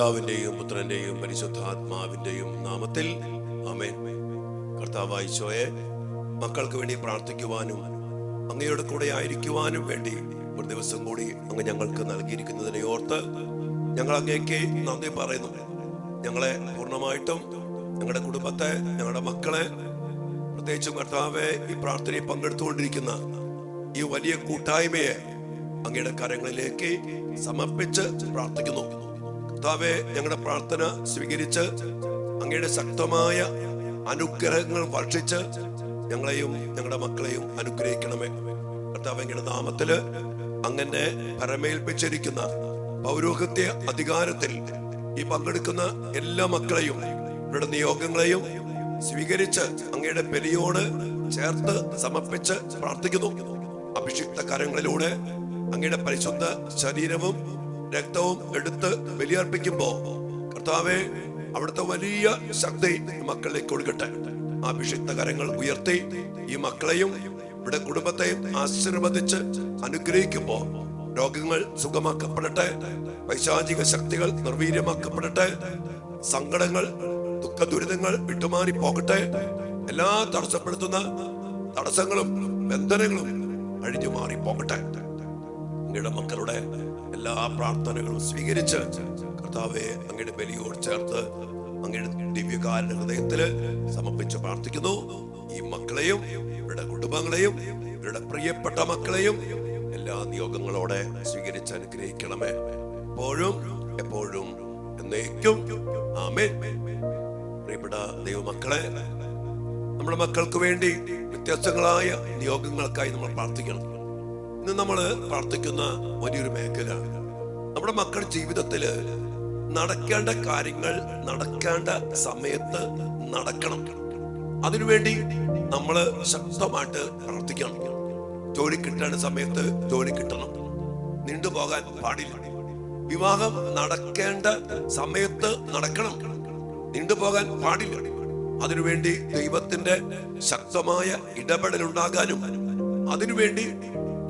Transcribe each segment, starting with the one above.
പിതാവിന്റെയും പുത്രന്റെയും പരിശുദ്ധാത്മാവിന്റെയും നാമത്തിൽ ആമേൻ. കർത്താവായ ഈശോയെ, മക്കൾക്ക് വേണ്ടി പ്രാർത്ഥിക്കുവാനും അങ്ങയുടെ കൂടെ ആയിരിക്കുവാനും വേണ്ടി ഒരു ദിവസം കൂടി അങ്ങ് ഞങ്ങൾക്ക് നൽകിയിരിക്കുന്നതിനെ ഓർത്ത് ഞങ്ങൾ അങ്ങേക്ക് നന്ദി പറയുന്നു. ഞങ്ങളെ പൂർണ്ണമായിട്ടും, ഞങ്ങളുടെ കുടുംബത്തെ, ഞങ്ങളുടെ മക്കളെ, പ്രത്യേകിച്ചും കർത്താവെ ഈ പ്രാർത്ഥനയിൽ പങ്കെടുത്തുകൊണ്ടിരിക്കുന്ന ഈ വലിയ കൂട്ടായ്മയെ അങ്ങയുടെ കരങ്ങളിലേക്ക് സമർപ്പിച്ച് പ്രാർത്ഥിക്കുന്നു. കർത്താവെ, ഞങ്ങളുടെ പ്രാർത്ഥന സ്വീകരിച്ച് അങ്ങയുടെ ശക്തമായ അനുഗ്രഹങ്ങൾ വർഷിച്ച് ഞങ്ങളെയും ഞങ്ങളുടെ മക്കളെയും അനുഗ്രഹിക്കണമേ. കർത്താവ്, അങ്ങയുടെ നാമത്തില് അങ്ങനെ പരമേൽപ്പിച്ചിരിക്കുന്ന പൗരോഹിത്യ അധികാരത്തിൽ ഈ പങ്കെടുക്കുന്ന എല്ലാ മക്കളെയും ഇവരുടെ നിയോഗങ്ങളെയും സ്വീകരിച്ച് അങ്ങയുടെ ബലിയോട് ചേർത്ത് സമർപ്പിച്ച് പ്രാർത്ഥിക്കുന്നു. അഭിഷിക്ത കരങ്ങളിലൂടെ അങ്ങയുടെ പരിശുദ്ധ ശരീരവും രക്തവും എടുത്ത് ബലിയർപ്പിക്കുമ്പോ കർത്താവെ, അവിടുത്തെ വലിയ ശക്തി മക്കളിലേക്ക് ഒഴുകട്ടെ. അഭിഷിക്ത കരങ്ങൾ ഉയർത്തി ഈ മക്കളെയും ഇവിടെ കുടുംബത്തെയും ആശീർവദിച്ച് അനുഗ്രഹിക്കുമ്പോ രോഗങ്ങൾ സുഖമാക്കപ്പെടട്ടെ, പൈശാചിക ശക്തികൾ നിർവീര്യമാക്കപ്പെടട്ടെ, സങ്കടങ്ങൾ, ദുഃഖ ദുരിതങ്ങൾ വിട്ടുമാറി പോകട്ടെ, എല്ലാ തടസ്സപ്പെടുത്തുന്ന തടസ്സങ്ങളും ബന്ധനങ്ങളും അഴിഞ്ഞു മാറി പോകട്ടെ. അങ്ങയുടെ മക്കളുടെ എല്ലാ പ്രാർത്ഥനകളും സ്വീകരിച്ച് കർത്താവെ അങ്ങയുടെ ബലിയോട് ചേർത്ത് അങ്ങയുടെ ദിവ്യകാരുണ്യ ഹൃദയത്തില് സമർപ്പിച്ച് പ്രാർത്ഥിക്കുന്നു. ഈ മക്കളെയും ഇവരുടെ കുടുംബങ്ങളെയും ഇവരുടെ പ്രിയപ്പെട്ട മക്കളെയും എല്ലാ നിയോഗങ്ങളോടെ സ്വീകരിച്ച് അനുഗ്രഹിക്കണമേ, എപ്പോഴും എപ്പോഴും എന്നേക്കും. ആമേൻ. പ്രിയപ്പെട്ട ദൈവമക്കളെ, നമ്മുടെ മക്കൾക്ക് വേണ്ടി വ്യത്യസ്തങ്ങളായ നിയോഗങ്ങൾക്കായി നമ്മൾ പ്രാർത്ഥിക്കണം. ഇന്ന് നമ്മൾ പ്രാർത്ഥിക്കുന്ന വലിയൊരു മേഖല, നമ്മുടെ മക്കളുടെ ജീവിതത്തില് നടക്കേണ്ട കാര്യങ്ങൾ നടക്കേണ്ട സമയത്ത് നടക്കണം. അതിനുവേണ്ടി നമ്മൾ ശക്തമായിട്ട് പ്രാർത്ഥിക്കണം. ജോലി കിട്ടേണ്ട സമയത്ത് ജോലി കിട്ടണം, നീണ്ടുപോകാൻ പാടില്ല. വിവാഹം നടക്കേണ്ട സമയത്ത് നടക്കണം, നീണ്ടുപോകാൻ പാടില്ല. അതിനുവേണ്ടി ദൈവത്തിന്റെ ശക്തമായ ഇടപെടലുണ്ടാകാനും അതിനുവേണ്ടി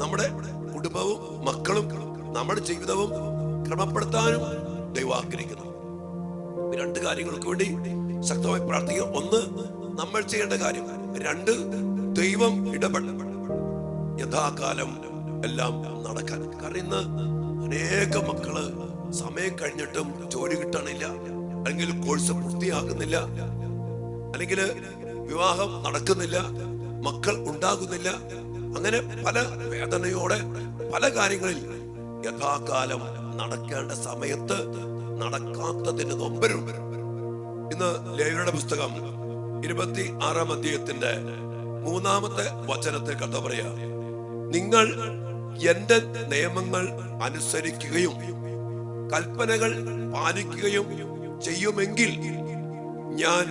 നമ്മുടെ കുടുംബവും മക്കളും നമ്മുടെ ജീവിതവും ക്രമപ്പെടുത്താനും ദൈവം ആഗ്രഹിക്കുന്നു. രണ്ട് കാര്യങ്ങൾക്ക് വേണ്ടി ശക്തമായി പ്രാർത്ഥിക്കുക. ഒന്ന്, നമ്മൾ ചെയ്യേണ്ട കാര്യം. രണ്ട്, ദൈവം ഇടപെടൽ യഥാകാലം എല്ലാം നടക്കാൻ. കാരണം ഇന്ന് അനേക മക്കള് സമയം കഴിഞ്ഞിട്ടും ജോലി കിട്ടണില്ല, അല്ലെങ്കിൽ കോഴ്സ് പൂർത്തിയാകുന്നില്ല, അല്ലെങ്കിൽ വിവാഹം നടക്കുന്നില്ല, മക്കൾ ഉണ്ടാകുന്നില്ല. അങ്ങനെ പല വേദനയോടെ പല കാര്യങ്ങളിൽ യഥാകാലം നടക്കേണ്ട സമയത്ത് നടക്കാത്തതിന് നൊമ്പരും. ഇന്ന് ലേവ്യരുടെ പുസ്തകം 26-ാം അധ്യായത്തിന്റെ 3-ാമത്തെ വചനത്തിൽ കഥ പറയാ, നിങ്ങൾ എന്റെ നിയമങ്ങൾ അനുസരിക്കുകയും കൽപ്പനകൾ പാലിക്കുകയും ചെയ്യുമെങ്കിൽ ഞാൻ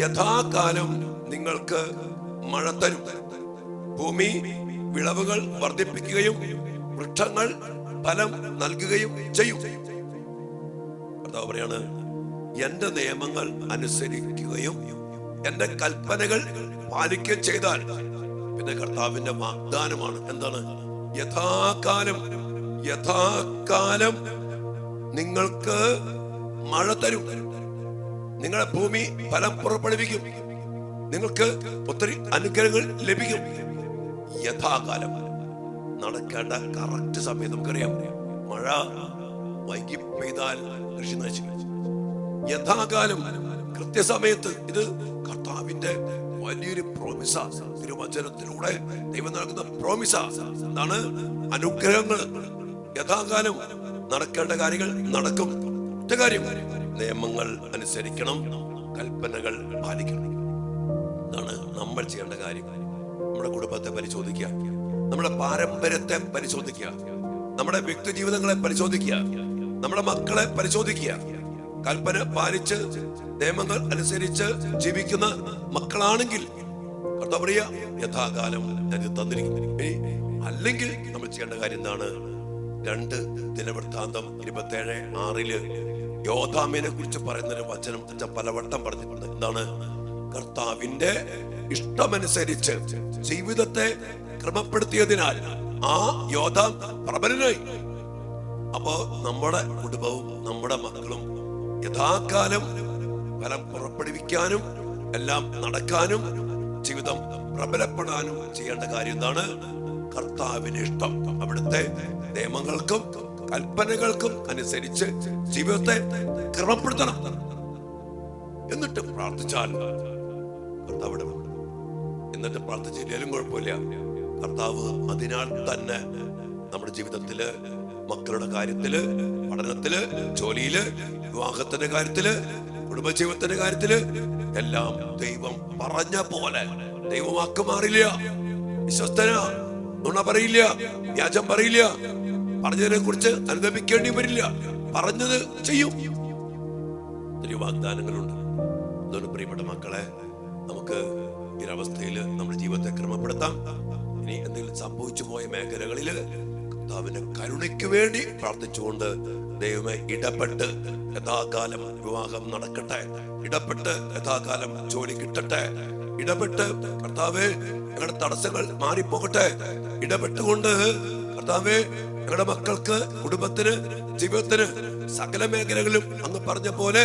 യഥാകാലം നിങ്ങൾക്ക് മഴ തരും, ഭൂമി വിളവുകൾ വർദ്ധിപ്പിക്കുകയും വൃക്ഷങ്ങൾ ഫലം നൽകുകയും ചെയ്യും. കർത്താവ് പറയാണ്, എന്റെ നിയമങ്ങൾ അനുസരിക്കുകയും എന്റെ കൽപ്പനകൾ പാലിക്കുകയും ചെയ്താൽ, പിന്നെ കർത്താവിന്റെ വാഗ്ദാനമാണ് എന്താണ്? യഥാകാലം യഥാകാലം നിങ്ങൾക്ക് മഴ തരും, നിങ്ങളുടെ ഭൂമി ഫലം പുറപ്പെടുവിക്കും, നിങ്ങൾക്ക് ഒത്തിരി അനുഗ്രഹങ്ങൾ ലഭിക്കും. യഥാകാലം നടക്കേണ്ട കറക്റ്റ് സമയം നമുക്കറിയാം. മഴ വൈകി പെയ്താൽ കൃഷി നശിക്കും. യഥാകാലം കൃത്യസമയത്ത്, ഇത് കർത്താവിന്റെ വലിയൊരു പ്രോമിസ. തിരുവചനത്തിലൂടെ ദൈവം നൽകുന്ന പ്രോമിസ എന്താണ്? അനുഗ്രഹങ്ങൾ. യഥാകാലം നടക്കേണ്ട കാര്യങ്ങൾ നടക്കും. ഒറ്റ കാര്യം, നിയമങ്ങൾ അനുസരിക്കണം, കൽപ്പനകൾ പാലിക്കണം. ഇതാണ് നമ്മൾ ചെയ്യേണ്ട കാര്യം. നമ്മുടെ കുടുംബത്തെ പരിശോധിക്കുക, നമ്മുടെ പാരമ്പര്യത്തെ പരിശോധിക്കുക, നമ്മുടെ വ്യക്തി ജീവിതങ്ങളെ പരിശോധിക്കുക, നമ്മുടെ മക്കളെ പരിശോധിക്കുക. കൽപ്പന പാലിച്ച് നിയമങ്ങൾ അനുസരിച്ച് ജീവിക്കുന്ന മക്കളാണെങ്കിൽ കർത്താവ് പറയാ, യഥാകാലം ഞാൻ തന്നിരിക്കുന്നു. അല്ലെങ്കിൽ നമ്മൾ ചെയ്യേണ്ട കാര്യം എന്താണ്? 2 ദിനവൃത്താന്തം 27:6 യോഥാമിനെ കുറിച്ച് പറയുന്നൊരു വചനം പലവട്ടം പറഞ്ഞിട്ടുണ്ട്. എന്താണ്? കർത്താവിന്റെ ഇഷ്ടമനുസരിച്ച് ജീവിതത്തെ ക്രമപ്പെടുത്തിയതിനാൽ ആ യോദ്ധാം പ്രബലനായി. അപ്പോ നമ്മുടെ കുടുംബവും നമ്മുടെ മക്കളും യഥാകാലം ഫലം പുറപ്പെടുവിക്കാനും എല്ലാം നടക്കാനും ജീവിതം പ്രബലപ്പെടാനും ചെയ്യേണ്ട കാര്യം എന്താണ്? കർത്താവിന് ഇഷ്ടം. അവിടുത്തെ നിയമങ്ങൾക്കും കൽപ്പനകൾക്കും അനുസരിച്ച് ജീവിതത്തെ ക്രമപ്പെടുത്തണം. എന്നിട്ട് പ്രാർത്ഥിച്ചാൽ കർത്താവ് ഇടപെടും. എന്നിട്ട് പ്രാർത്ഥിച്ചില്ലേലും കുഴപ്പമില്ല. കർത്താവ് അതിനാൽ തന്നെ നമ്മുടെ ജീവിതത്തില്, മക്കളുടെ കാര്യത്തില്, പഠനത്തില്, ജോലിയില്, വിവാഹത്തിന്റെ കാര്യത്തില്, കുടുംബജീവിതത്തിന്റെ കാര്യത്തില് എല്ലാം ദൈവം പറഞ്ഞ പോലെ. ദൈവവാക്ക് മാറില്ല. വിശ്വസ്തന, നുണ പറയില്ല, വ്യാജം പറയില്ല. പറഞ്ഞതിനെ കുറിച്ച് അനുദപിക്കേണ്ടി വരില്ല. പറഞ്ഞത് ചെയ്യും. ഒത്തിരി വാഗ്ദാനങ്ങളുണ്ട്. അതുകൊണ്ട് പ്രിയപ്പെട്ട മക്കളെ, നമുക്ക് ഈ അവസ്ഥയിൽ നമ്മുടെ ജീവിതത്തെ ക്രമപ്പെടുത്താം. ഇനി എന്തെങ്കിലും സംഭവിച്ചു പോയ മേഖലകളിൽ കർത്താവിന്റെ കരുണയ്ക്ക് വേണ്ടി പ്രാർത്ഥിച്ചുകൊണ്ട് ദൈവമേ ഇടപെട്ട് യഥാകാലം വിവാഹം നടക്കട്ടെ, ഇടപെട്ട് യഥാകാലം ജോലി കിട്ടട്ടെ, ഇടപെട്ട് കർത്താവേ ഞങ്ങളുടെ തടസ്സങ്ങൾ മാറിപ്പോകട്ടെ, ഇടപെട്ടുകൊണ്ട് കർത്താവേ ഞങ്ങളുടെ മക്കൾക്ക്, കുടുംബത്തിന്, ജീവിതത്തിന് സകല മേഖലകളിലും അങ്ങ് പറഞ്ഞ പോലെ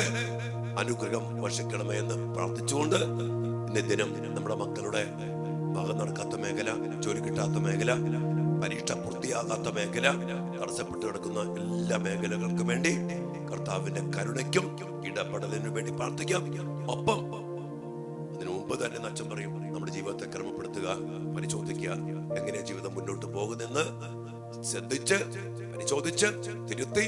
അനുഗ്രഹം വർഷിക്കണമേ എന്ന് പ്രാർത്ഥിച്ചുകൊണ്ട് ഇന്നേ ദിനം നമ്മുടെ മക്കളുടെ ഭാഗം നടക്കാത്ത മേഖല, ജോലി കിട്ടാത്ത മേഖല, പരീക്ഷ പൂർത്തിയാകാത്ത മേഖല, തടസ്സപ്പെട്ട് കിടക്കുന്ന എല്ലാ മേഖലകൾക്കും വേണ്ടി കർത്താവിന്റെ കരുണയ്ക്കും ഇടപെടലിനു വേണ്ടി പ്രാർത്ഥിക്കാം. ഒപ്പം അതിനു മുമ്പ് തന്നെ അച്ഛൻ പറയും, നമ്മുടെ ജീവിതത്തെ ക്രമപ്പെടുത്തുക, പരിശോധിക്കുക, എങ്ങനെയാ ജീവിതം മുന്നോട്ട് പോകുന്നെന്ന് ശ്രദ്ധിച്ച് പരിശോധിച്ച് തിരുത്തി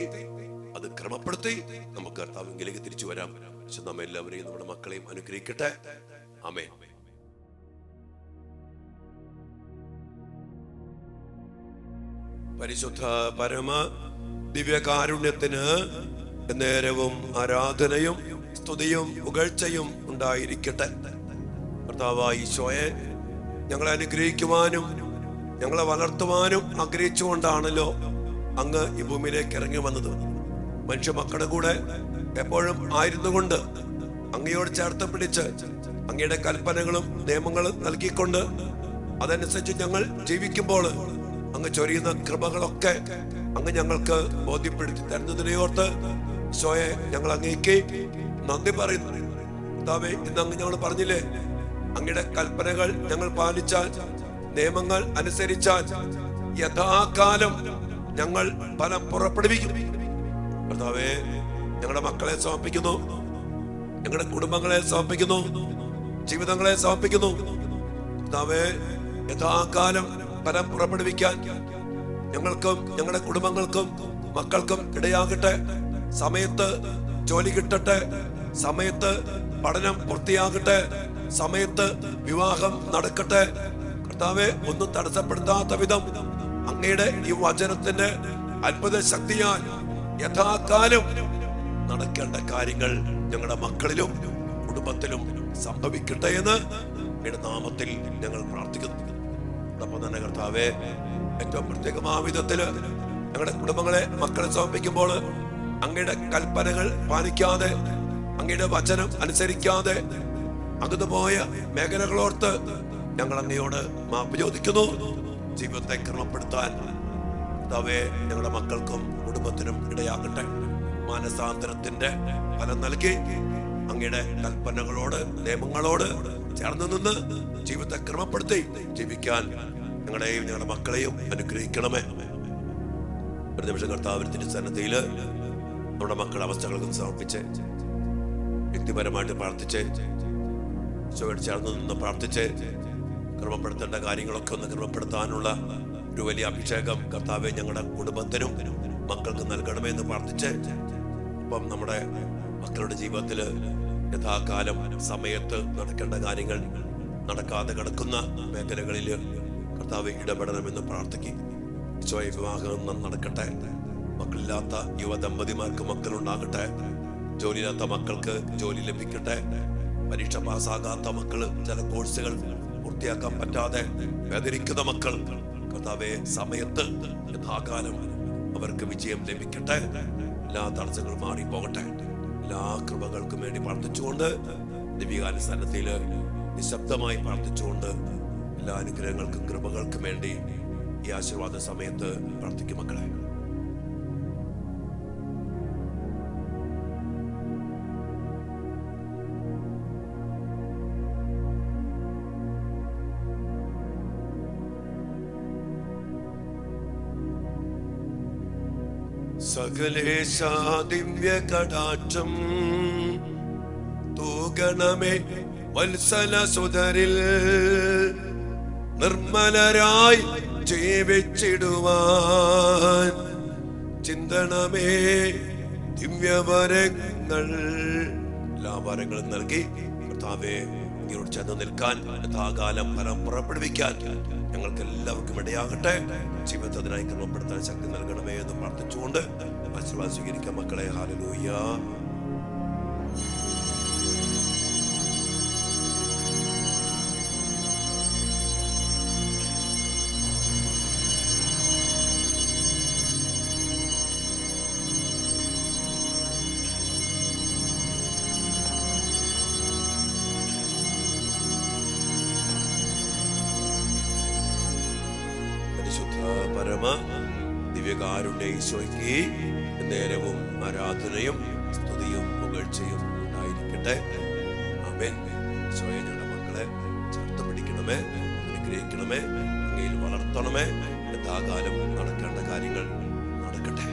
അത് ക്രമപ്പെടുത്തി നമുക്ക് കർത്താവിലേക്ക് തിരിച്ചു വരാം. പക്ഷെ നമ്മ എല്ലാവരെയും നമ്മുടെ മക്കളെയും അനുഗ്രഹിക്കട്ടെ. ആമേൻ. പരിശുദ്ധ പരമ ദിവ്യകാരുണ്യത്തിന് നേരവും ആരാധനയും സ്തുതിയും പുകഴ്ചയും ഉണ്ടായിരിക്കട്ടെ. കർത്താവായ ഈശോയെ ഞങ്ങളെ അനുഗ്രഹിക്കുവാനും ഞങ്ങളെ വളർത്തുവാനും ആഗ്രഹിച്ചുകൊണ്ടാണല്ലോ അങ്ങ് ഈ ഭൂമിയിലേക്ക് ഇറങ്ങി വന്നത്. മനുഷ്യ മക്കളുടെ കൂടെ എപ്പോഴും ആയിരുന്നു കൊണ്ട് അങ്ങയോട് ചേർത്ത് പിടിച്ച് അങ്ങയുടെ കൽപ്പനകളും നിയമങ്ങളും നൽകിക്കൊണ്ട് അതനുസരിച്ച് ഞങ്ങൾ ജീവിക്കുമ്പോൾ അങ്ങ് ചൊരിയുന്ന കൃപകളൊക്കെ അങ്ങ് ഞങ്ങൾക്ക് ബോധ്യപ്പെടുത്തി തരുന്നതിനെയോർത്ത് ഈശോയെ ഞങ്ങൾ അങ്ങേക്ക് നന്ദി പറയുന്നു. കർത്താവേ, ഇന്ന് അങ്ങ് ഞങ്ങൾ പറഞ്ഞില്ലേ, അങ്ങയുടെ കൽപ്പനകൾ ഞങ്ങൾ പാലിച്ചാൽ, നിയമങ്ങൾ അനുസരിച്ചാൽ യഥാകാലം ഞങ്ങൾ ഫലം പുറപ്പെടുവിക്കും. കർത്താവേ, ഞങ്ങളുടെ മക്കളെ സമർപ്പിക്കുന്നു, ഞങ്ങളുടെ കുടുംബങ്ങളെ സമർപ്പിക്കുന്നു, ജീവിതങ്ങളെ സമർപ്പിക്കുന്നു. കർത്താവേ, യഥാകാലം ഫലം പുറപ്പെടുവിക്കാൻ ഞങ്ങൾക്കും ഞങ്ങളുടെ കുടുംബങ്ങൾക്കും മക്കൾക്കും ഇടയാകട്ടെ. സമയത്ത് ജോലി കിട്ടട്ടെ, സമയത്ത് പഠനം പൂർത്തിയാകട്ടെ, സമയത്ത് വിവാഹം നടക്കട്ടെ. കർത്താവെ, ഒന്നും തടസ്സപ്പെടുത്താത്ത വിധം അങ്ങയുടെ ഈ വചനത്തിന്റെ അത്ഭുത ശക്തിയാൽ യഥാകാലം നടക്കേണ്ട കാര്യങ്ങൾ ഞങ്ങളുടെ മക്കളിലും കുടുംബത്തിലും സംഭവിക്കട്ടെ എന്ന് അങ്ങയുടെ നാമത്തിൽ ഞങ്ങൾ പ്രാർത്ഥിക്കുന്നു. അതോടൊപ്പം തന്നെ കർത്താവെ, ഏറ്റവും പ്രത്യേകമായ വിധത്തില് ഞങ്ങളുടെ കുടുംബങ്ങളെ, മക്കളെ സമർപ്പിക്കുമ്പോൾ അങ്ങയുടെ കൽപ്പനകൾ പാലിക്കാതെ, അങ്ങയുടെ വചനം അനുസരിക്കാതെ അകന്നുപോയ മേഖലകളോർത്ത് ഞങ്ങൾ അങ്ങയോട് മാപ്പ് ചോദിക്കുന്നു. ജീവിതത്തെ ക്രമപ്പെടുത്താൻ കർത്താവേ ഞങ്ങളുടെ മക്കൾക്കും കുടുംബത്തിനും ഇടയാകട്ടെ. മാനസാന്തരത്തിന്റെ ഫലം നൽകി അങ്ങയുടെ കൽപ്പനകളോട്, നിയമങ്ങളോട് ചേർന്ന് നിന്ന് ജീവിതത്തെ ക്രമപ്പെടുത്തി ജീവിക്കാൻ ഞങ്ങളുടെയും ഞങ്ങളുടെ മക്കളെയും അനുഗ്രഹിക്കണമേ. ഒരു നിമിഷം കർത്താവിന്റെ സന്നദ്ധയില് നമ്മുടെ മക്കളുടെ അവസ്ഥകൾക്കും സമർപ്പിച്ച് വ്യക്തിപരമായിട്ട് പ്രാർത്ഥിച്ച് ഈശോയോട് ചേർന്ന് നിന്ന് പ്രാർത്ഥിച്ച് ക്രമപ്പെടുത്തേണ്ട കാര്യങ്ങളൊക്കെ ഒന്ന് ക്രമപ്പെടുത്താനുള്ള ഒരു വലിയ അഭിഷേകം കർത്താവെ ഞങ്ങളുടെ കുടുംബത്തിനും മക്കൾക്ക് നൽകണമേ എന്ന് പ്രാർത്ഥിച്ച്, ഒപ്പം നമ്മുടെ മക്കളുടെ ജീവിതത്തില് യഥാകാലം സമയത്ത് നടക്കേണ്ട കാര്യങ്ങൾ നടക്കാതെ കിടക്കുന്ന മേഖലകളിൽ കർത്താവ് ഇടപെടണമെന്ന് പ്രാർത്ഥിക്കും. ഈശോയെ, വിവാഹം നടക്കട്ടെ, മക്കളില്ലാത്ത യുവദമ്പതിമാർക്ക് മക്കളുണ്ടാകട്ടെ, ജോലിയില്ലാത്ത മക്കൾക്ക് ജോലി ലഭിക്കട്ടെ, പരീക്ഷ പാസ്സാകാത്ത മക്കള് ചില കോഴ്സുകൾ പൂർത്തിയാക്കാൻ പറ്റാതെ വേദനിക്കുന്ന മക്കൾ കർത്താവെ സമയത്ത് യഥാകാലം അവർക്ക് വിജയം ലഭിക്കട്ടെ, എല്ലാ തടസ്സങ്ങളും മാറിപ്പോകട്ടെ. എല്ലാ കൃപകൾക്കും വേണ്ടി പ്രാർത്ഥിച്ചുകൊണ്ട് ദിവ്യകാല സന്നദ്ധയില് നിശബ്ദമായി പ്രാർത്ഥിച്ചുകൊണ്ട് എല്ലാ അനുഗ്രഹങ്ങൾക്കും കൃപകൾക്കും വേണ്ടി ഈ ആശീർവാദ സമയത്ത് പ്രാർത്ഥിക്കും മക്കളെ. സകലേശ ദിവ്യ കടാക്ഷം തൂകണമേ വത്സല സുതരിൽ നിർമ്മലരായി ജീവിച്ചിടുവാൻ ചിന്തണമേ ദിവ്യവരങ്ങൾ. എല്ലാ വരങ്ങളും നൽകി കർത്താവേ ഇങ്ങോട്ട് ചെന്ന് നിൽക്കാൻ യഥാകാലം ഫലം പുറപ്പെടുവിക്കാൻ ഞങ്ങൾക്ക് എല്ലാവർക്കും ഇടയാകട്ടെ. ജീവിതത്തിൽ അതിനായി ക്രമപ്പെടുത്താൻ ശക്തി നൽകണമേ എന്ന് പ്രാർത്ഥിച്ചുകൊണ്ട് ആശീർവാദം സ്വീകരിക്കാം മക്കളെ. ഹല്ലേലൂയ. പരമ ദിവ്യകാരുണ്യ ഈശോയ്ക്ക് നേരവും ആരാധനയും സ്തുതിയും പുകഴ്ചയും ഉണ്ടായിരിക്കട്ടെ. ആമേൻ. ഈശോയെ ഞങ്ങളുടെ മക്കളെ ചേർത്ത് പിടിക്കണമേ, അനുഗ്രഹിക്കണമേ, അങ്ങയിൽ വളർത്തണമേ. യഥാകാലം നടക്കേണ്ട കാര്യങ്ങൾ നടക്കട്ടെ.